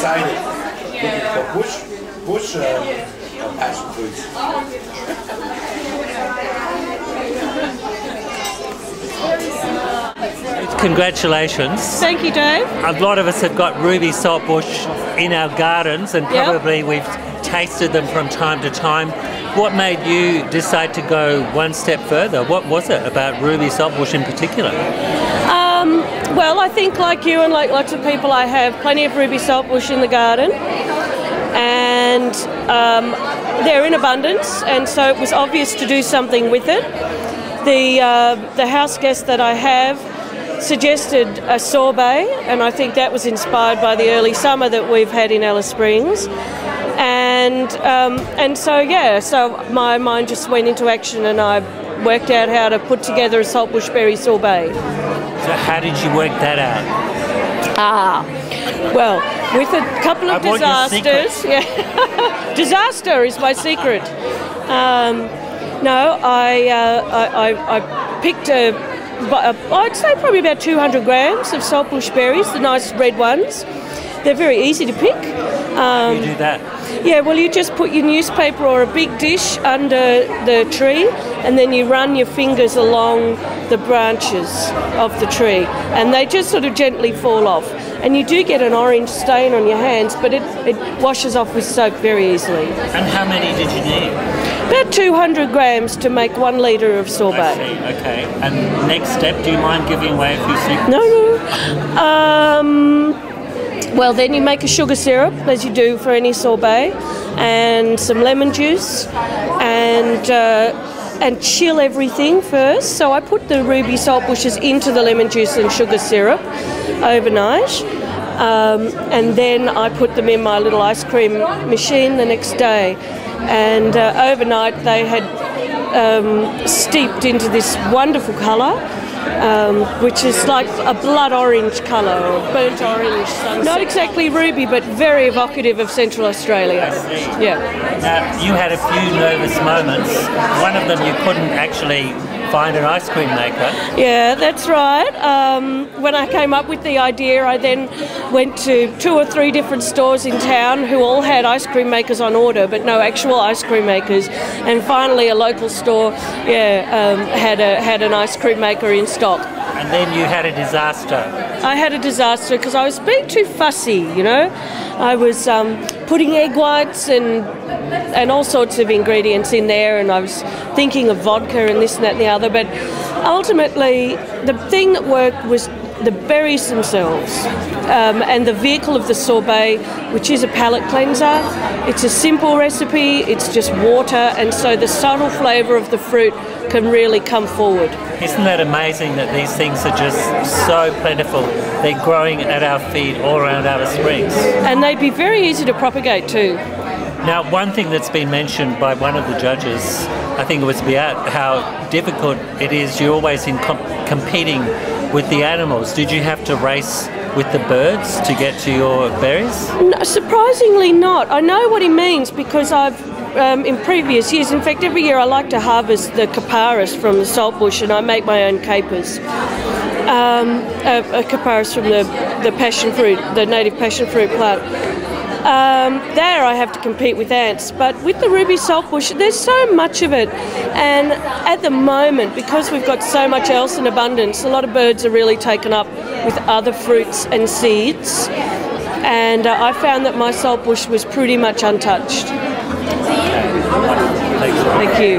decided looking for bush passion fruits. Congratulations. Thank you, Dave. A lot of us have got ruby saltbush in our gardens, and probably we've tasted them from time to time. What made you decide to go one step further? What was it about ruby saltbush in particular? Well, I think like you and like lots of people, I have plenty of ruby saltbush in the garden, and they're in abundance, and so it was obvious to do something with it. The house guest that I have suggested a sorbet, and I think that was inspired by the early summer that we've had in Alice Springs, and so my mind just went into action, and I worked out how to put together a saltbush berry sorbet. So how did you work that out? Well, with a couple of disasters. Yeah. Disaster is my secret. No, I picked I'd say probably about 200 grams of saltbush berries, the nice red ones. They're very easy to pick. How do you do that? Yeah, well, you just put your newspaper or a big dish under the tree, and then you run your fingers along the branches of the tree, and they just sort of gently fall off. And you do get an orange stain on your hands, but it washes off with soap very easily. And how many did you need? About 200 grams to make 1 litre of sorbet. I see, okay. And next step, do you mind giving away a few secrets? No. Well, then you make a sugar syrup, as you do for any sorbet, and some lemon juice, and chill everything first. So I put the ruby saltbushes into the lemon juice and sugar syrup overnight, and then I put them in my little ice cream machine the next day. And overnight they had steeped into this wonderful colour, which is like a blood orange colour or burnt orange sunset. Not exactly ruby, but very evocative of Central Australia. I see. Yeah. Now, you had a few nervous moments. One of them, you couldn't actually find an ice cream maker. Yeah, that's right. When I came up with the idea, I then went to 2 or 3 different stores in town who all had ice cream makers on order, but no actual ice cream makers. And finally, a local store, had an ice cream maker in stock. And then you had a disaster. I had a disaster because I was being too fussy, you know. I was putting egg whites and all sorts of ingredients in there, and I was thinking of vodka and this and that and the other, but ultimately the thing that worked was the berries themselves, and the vehicle of the sorbet, which is a palate cleanser. It's a simple recipe, it's just water, and so the subtle flavour of the fruit can really come forward. Isn't that amazing that these things are just so plentiful? They're growing at our feet all around Alice Springs. And they'd be very easy to propagate too. Now, one thing that's been mentioned by one of the judges, I think it was Beat, how difficult it is. You're always in competing with the animals. Did you have to race with the birds to get to your berries? No, surprisingly not. I know what he means because I've in previous years, in fact every year I like to harvest the capparis from the saltbush, and I make my own capers. A capparis from the passion fruit, the native passion fruit plant. There I have to compete with ants, but with the ruby saltbush there's so much of it, and at the moment, because we've got so much else in abundance, a lot of birds are really taken up with other fruits and seeds, and I found that my saltbush was pretty much untouched. Thank you. Thank you.